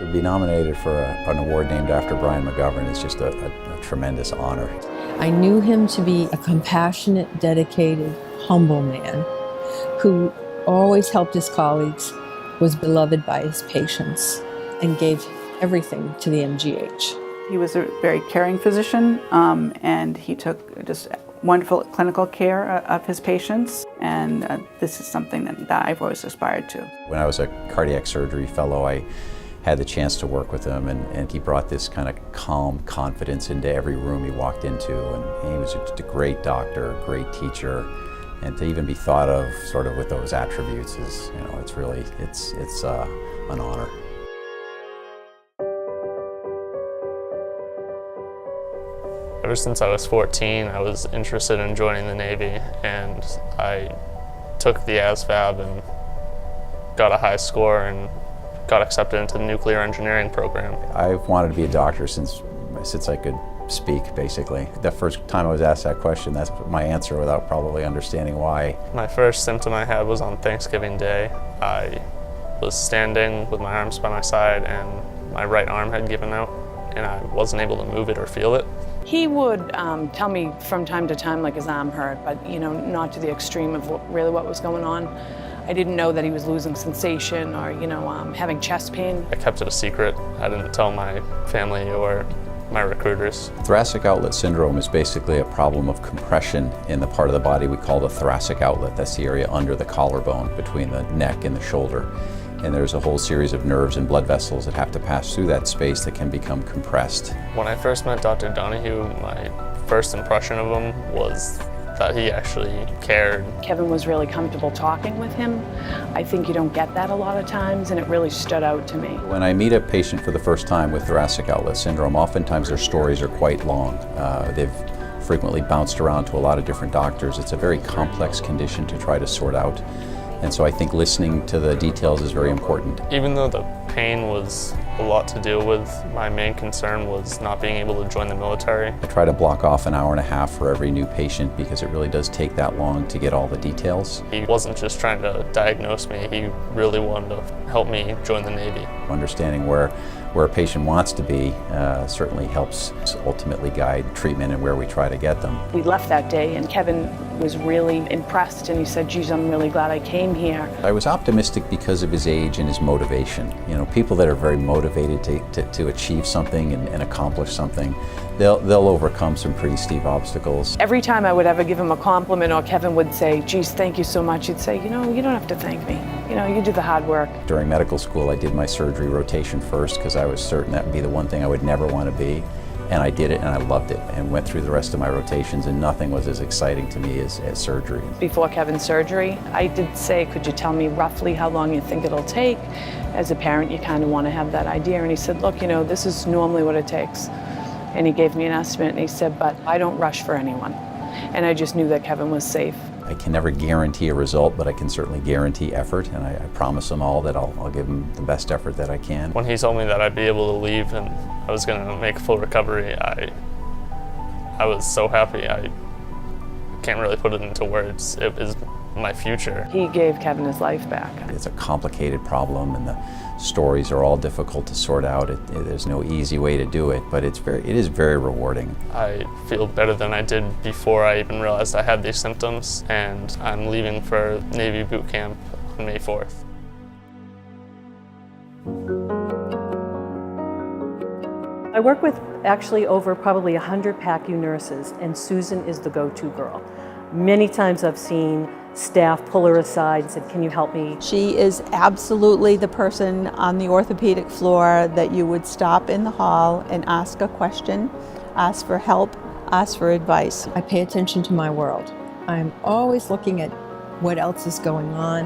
To be nominated for an award named after Brian McGovern is just a tremendous honor. I knew him to be a compassionate, dedicated, humble man who always helped his colleagues, was beloved by his patients, and gave everything to the MGH. He was a very caring physician, and he took just wonderful clinical care of his patients, and this is something that I've always aspired to. When I was a cardiac surgery fellow, I had the chance to work with him, and he brought this kind of calm confidence into every room he walked into, and he was just a great doctor, a great teacher, and to even be thought of sort of with those attributes is, you know, it's really, it's an honor. Ever since I was 14, I was interested in joining the Navy, and I took the ASVAB and got a high score and got accepted into the nuclear engineering program. I've wanted to be a doctor since I could speak, basically. The first time I was asked that question, that's my answer without probably understanding why. My first symptom I had was on Thanksgiving Day. I was standing with my arms by my side and my right arm had given out and I wasn't able to move it or feel it. He would tell me from time to time like his arm hurt, but not to the extreme of what was going on. I didn't know that he was losing sensation or having chest pain. I kept it a secret. I didn't tell my family or my recruiters. Thoracic outlet syndrome is basically a problem of compression in the part of the body we call the thoracic outlet. That's the area under the collarbone between the neck and the shoulder. And there's a whole series of nerves and blood vessels that have to pass through that space that can become compressed. When I first met Dr. Donahue, my first impression of him was that he actually cared. Kevin was really comfortable talking with him. I think you don't get that a lot of times, and it really stood out to me. When I meet a patient for the first time with thoracic outlet syndrome, oftentimes their stories are quite long. They've frequently bounced around to a lot of different doctors. It's a very complex condition to try to sort out. And so I think listening to the details is very important. Even though the pain was a lot to deal with, my main concern was not being able to join the military. I try to block off an hour and a half for every new patient because it really does take that long to get all the details. He wasn't just trying to diagnose me, he really wanted to help me join the Navy. Understanding where a patient wants to be certainly helps ultimately guide treatment and where we try to get them. We left that day and Kevin was really impressed and he said, geez, I'm really glad I came here. I was optimistic because of his age and his motivation. People that are very motivated to achieve something and accomplish something, they'll overcome some pretty steep obstacles. Every time I would ever give him a compliment or Kevin would say, geez, thank you so much, he'd say, you don't have to thank me. You do the hard work. During medical school, I did my surgery rotation first because I was certain that would be the one thing I would never want to be. And I did it and I loved it and went through the rest of my rotations and nothing was as exciting to me as surgery. Before Kevin's surgery, I did say, could you tell me roughly how long you think it'll take? As a parent, you kind of want to have that idea. And he said, look, this is normally what it takes. And he gave me an estimate and he said, but I don't rush for anyone. And I just knew that Kevin was safe. I can never guarantee a result, but I can certainly guarantee effort, and I promise them all that I'll give them the best effort that I can. When he told me that I'd be able to leave and I was going to make full recovery, I was so happy. I can't really put it into words. It was my future. He gave Kevin his life back. It's a complicated problem, and the stories are all difficult to sort out. There's no easy way to do it, but it is very rewarding. I feel better than I did before I even realized I had these symptoms, and I'm leaving for Navy boot camp on May 4th. I work with actually over probably 100 PACU nurses, and Susan is the go-to girl. Many times I've seen staff pull her aside and said, can you help me? She is absolutely the person on the orthopedic floor that you would stop in the hall and ask a question, ask for help, ask for advice. I pay attention to my world. I'm always looking at what else is going on,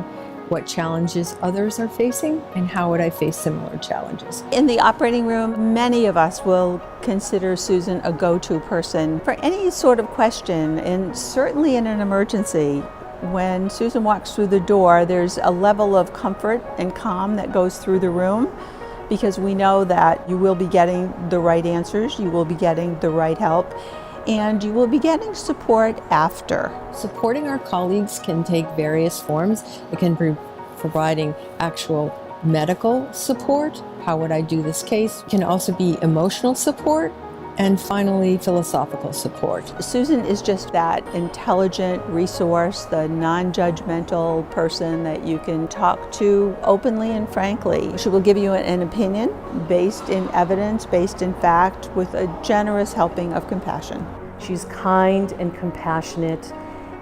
what challenges others are facing, and how would I face similar challenges. In the operating room, many of us will consider Susan a go-to person for any sort of question, and certainly in an emergency. When Susan walks through the door, there's a level of comfort and calm that goes through the room because we know that you will be getting the right answers, you will be getting the right help, and you will be getting support after. Supporting our colleagues can take various forms. It can be providing actual medical support. How would I do this case? It can also be emotional support. And finally, philosophical support. Susan is just that intelligent resource, the non-judgmental person that you can talk to openly and frankly. She will give you an opinion based in evidence, based in fact, with a generous helping of compassion. She's kind and compassionate,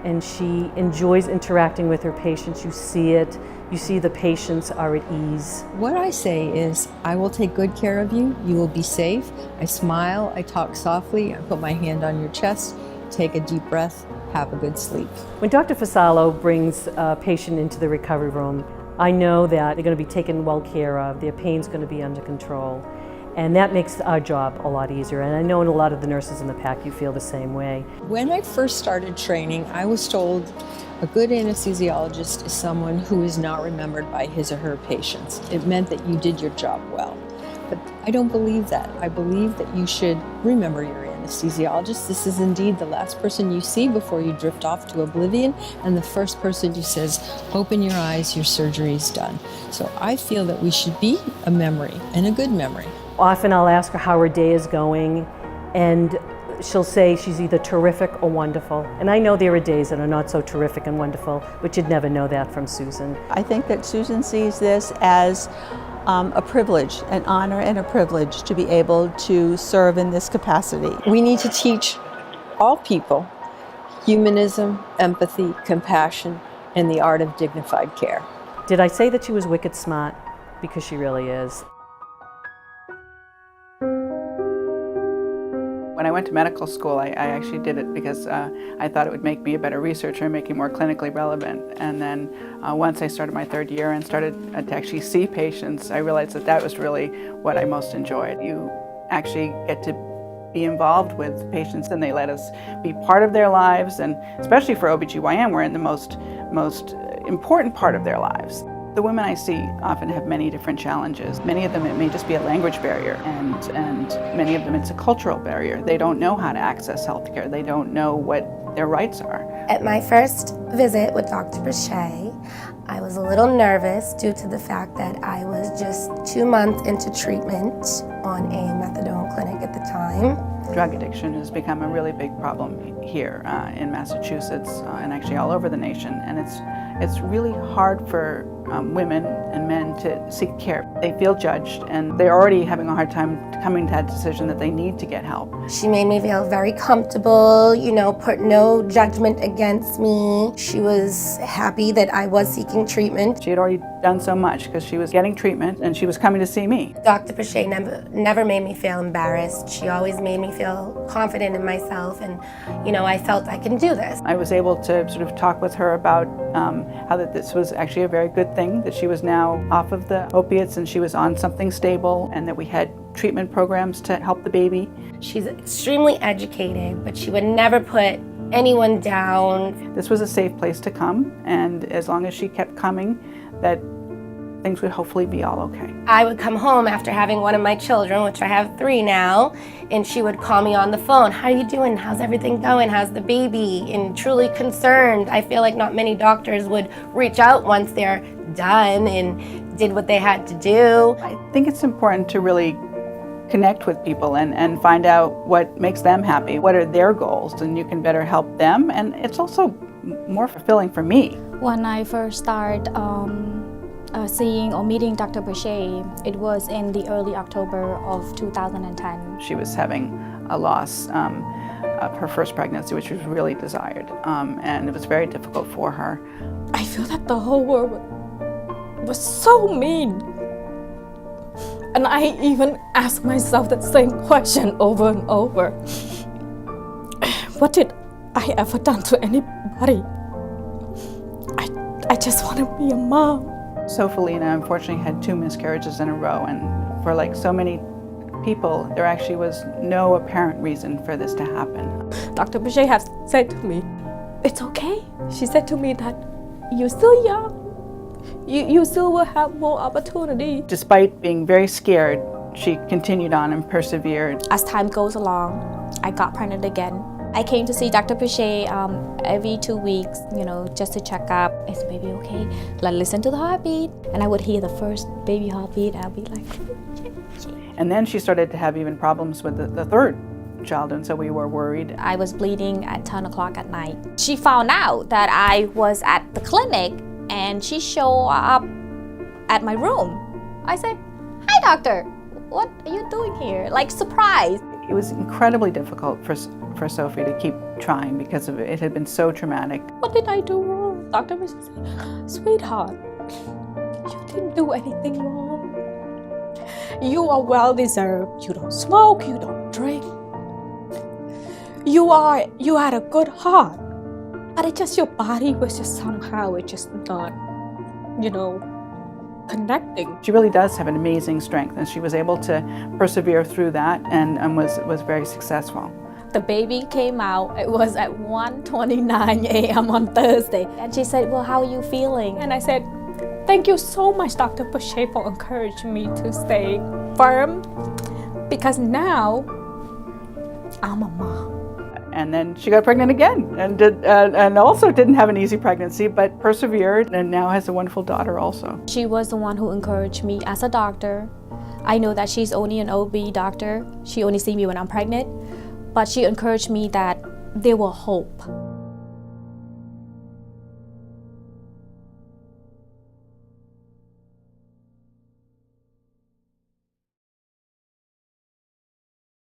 and she enjoys interacting with her patients. You see it. You see the patients are at ease. What I say is, I will take good care of you. You will be safe. I smile, I talk softly, I put my hand on your chest, take a deep breath, have a good sleep. When Dr. Fasalo brings a patient into the recovery room, I know that they're going to be taken well care of, their pain's going to be under control. And that makes our job a lot easier. And I know a lot of the nurses in the PACU feel the same way. When I first started training, I was told a good anesthesiologist is someone who is not remembered by his or her patients. It meant that you did your job well. But I don't believe that. I believe that you should remember your anesthesiologist. This is indeed the last person you see before you drift off to oblivion, and the first person who says, open your eyes, your surgery is done. So I feel that we should be a memory, and a good memory. Often I'll ask her how her day is going, and she'll say she's either terrific or wonderful. And I know there are days that are not so terrific and wonderful, but you'd never know that from Susan. I think that Susan sees this as a privilege, an honor and a privilege to be able to serve in this capacity. We need to teach all people humanism, empathy, compassion, and the art of dignified care. Did I say that she was wicked smart? Because she really is. When I went to medical school, I actually did it because I thought it would make me a better researcher and make me more clinically relevant. And then once I started my third year and started to actually see patients, I realized that that was really what I most enjoyed. You actually get to be involved with patients, and they let us be part of their lives, and especially for OBGYN, we're in the most important part of their lives. The women I see often have many different challenges. Many of them, it may just be a language barrier, and many of them it's a cultural barrier. They don't know how to access healthcare. They don't know what their rights are. At my first visit with Dr. Boucher, I was a little nervous due to the fact that I was just 2 months into treatment on a methadone clinic at the time. Drug addiction has become a really big problem here in Massachusetts and actually all over the nation, and it's really hard for women and men to seek care. They feel judged, and they're already having a hard time coming to that decision that they need to get help. She made me feel very comfortable, put no judgment against me. She was happy that I was seeking treatment. She had already done so much because she was getting treatment and she was coming to see me. Dr. Boucher never made me feel embarrassed. She always made me feel confident in myself, and I felt I can do this. I was able to sort of talk with her about how that this was actually a very good thing, that she was now off of the opiates and she was on something stable, and that we had treatment programs to help the baby. She's extremely educated, but she would never put anyone down. This was a safe place to come, and as long as she kept coming, that things would hopefully be all okay. I would come home after having one of my children, which I have 3 now, and she would call me on the phone. How are you doing? How's everything going? How's the baby? And truly concerned. I feel like not many doctors would reach out once they're done and did what they had to do. I think it's important to really connect with people and find out what makes them happy, what are their goals, and you can better help them, and it's also more fulfilling for me. When I first started seeing or meeting Dr. Boucher, it was in the early October of 2010. She was having a loss of her first pregnancy, which was really desired, and it was very difficult for her. I feel that the whole world was so mean. And I even asked myself that same question over and over. What did I ever done to anybody? I just want to be a mom. So Felina unfortunately had 2 miscarriages in a row, and for like so many people, there actually was no apparent reason for this to happen. Dr. Boucher has said to me, it's okay. She said to me that you're still young. You still will have more opportunity. Despite being very scared, she continued on and persevered. As time goes along, I got pregnant again. I came to see Dr. Pichet every 2 weeks, just to check up. Is the baby okay? Like, listen to the heartbeat. And I would hear the first baby heartbeat, and I'd be like... And then she started to have even problems with the third child, and so we were worried. I was bleeding at 10 o'clock at night. She found out that I was at the clinic, and she showed up at my room. I said, "Hi, doctor. What are you doing here?" Like, surprised. It was incredibly difficult for Sophie to keep trying because of it had been so traumatic. What did I do wrong? Dr. was saying, "Sweetheart, you didn't do anything wrong. You are well deserved. You don't smoke, you don't drink. You had a good heart. But it's just your body was just somehow, it's just not, connecting." She really does have an amazing strength, and she was able to persevere through that and was very successful. The baby came out, it was at 1:29 a.m. on Thursday. And she said, "Well, how are you feeling?" And I said, "Thank you so much, Dr. Pichet, for encouraging me to stay firm, because now I'm a mom." And then she got pregnant again, and also didn't have an easy pregnancy, but persevered, and now has a wonderful daughter also. She was the one who encouraged me as a doctor. I know that she's only an OB doctor. She only sees me when I'm pregnant, but she encouraged me that there was hope.